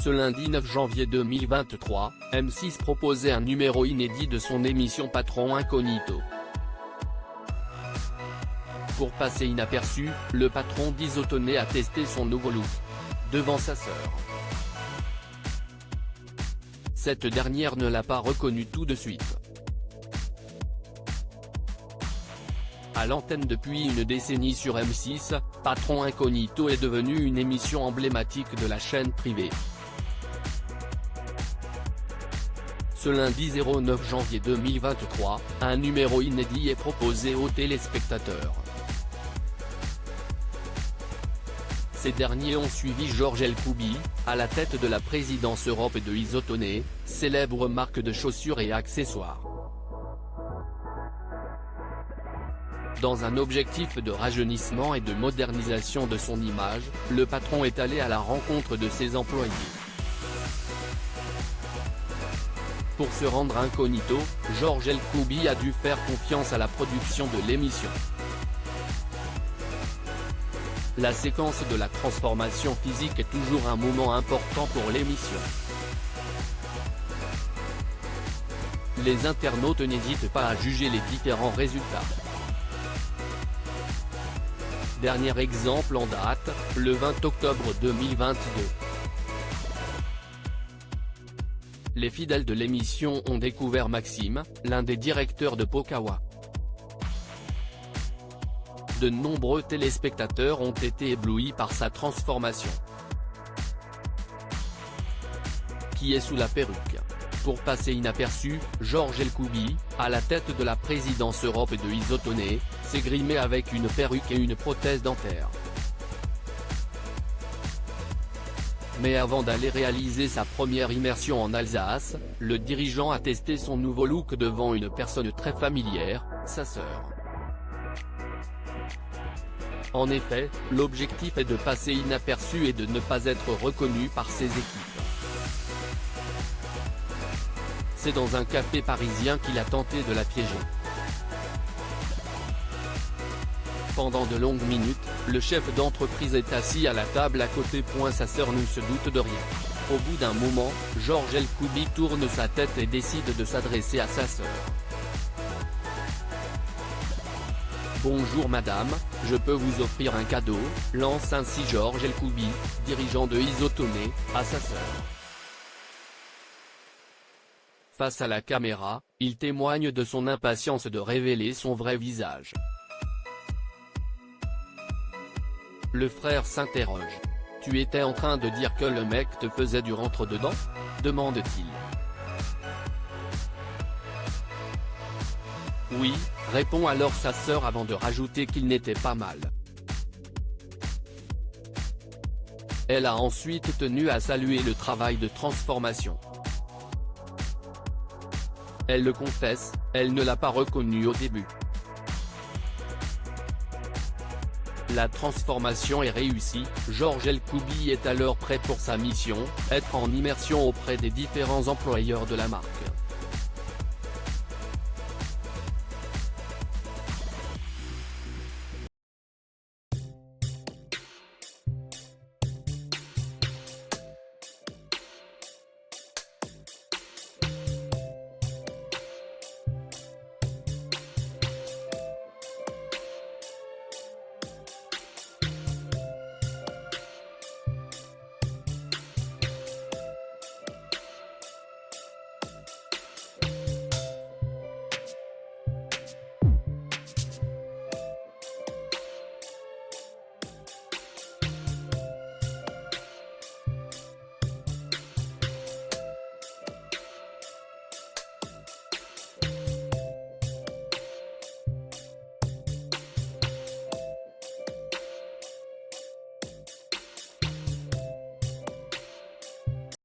Ce lundi 9 janvier 2023, M6 proposait un numéro inédit de son émission Patron Incognito. Pour passer inaperçu, le patron d'Isotoné a testé son nouveau look devant sa sœur. Cette dernière ne l'a pas reconnu tout de suite. À l'antenne depuis une décennie sur M6, Patron Incognito est devenu une émission emblématique de la chaîne privée. Ce lundi 09 janvier 2023, un numéro inédit est proposé aux téléspectateurs. Ces derniers ont suivi Georges Elkoubi, à la tête de la présidence Europe de Isotoné, célèbre marque de chaussures et accessoires. Dans un objectif de rajeunissement et de modernisation de son image, le patron est allé à la rencontre de ses employés. Pour se rendre incognito, Georges Elkoubi a dû faire confiance à la production de l'émission. La séquence de la transformation physique est toujours un moment important pour l'émission. Les internautes n'hésitent pas à juger les différents résultats. Dernier exemple en date, le 20 octobre 2022. Les fidèles de l'émission ont découvert Maxime, l'un des directeurs de Pokawa. De nombreux téléspectateurs ont été éblouis par sa transformation. Qui est sous la perruque. Pour passer inaperçu, Georges Elkoubi, à la tête de la présidence Europe de Isotoné, s'est grimé avec une perruque et une prothèse dentaire. Mais avant d'aller réaliser sa première immersion en Alsace, le dirigeant a testé son nouveau look devant une personne très familière, sa sœur. En effet, l'objectif est de passer inaperçu et de ne pas être reconnu par ses équipes. C'est dans un café parisien qu'il a tenté de la piéger. Pendant de longues minutes, le chef d'entreprise est assis à la table à côté. Sa sœur ne se doute de rien. Au bout d'un moment, Georges Elkoubi tourne sa tête et décide de s'adresser à sa sœur. Bonjour madame, je peux vous offrir un cadeau, lance ainsi Georges Elkoubi, dirigeant de Isotoné, à sa sœur. Face à la caméra, il témoigne de son impatience de révéler son vrai visage. Le frère s'interroge. « Tu étais en train de dire que le mec te faisait du rentre-dedans » demande-t-il. « Oui », répond alors sa sœur avant de rajouter qu'il n'était pas mal. Elle a ensuite tenu à saluer le travail de transformation. Elle le confesse, elle ne l'a pas reconnu au début. La transformation est réussie, Georges Elkoubi est alors prêt pour sa mission, être en immersion auprès des différents employeurs de la marque.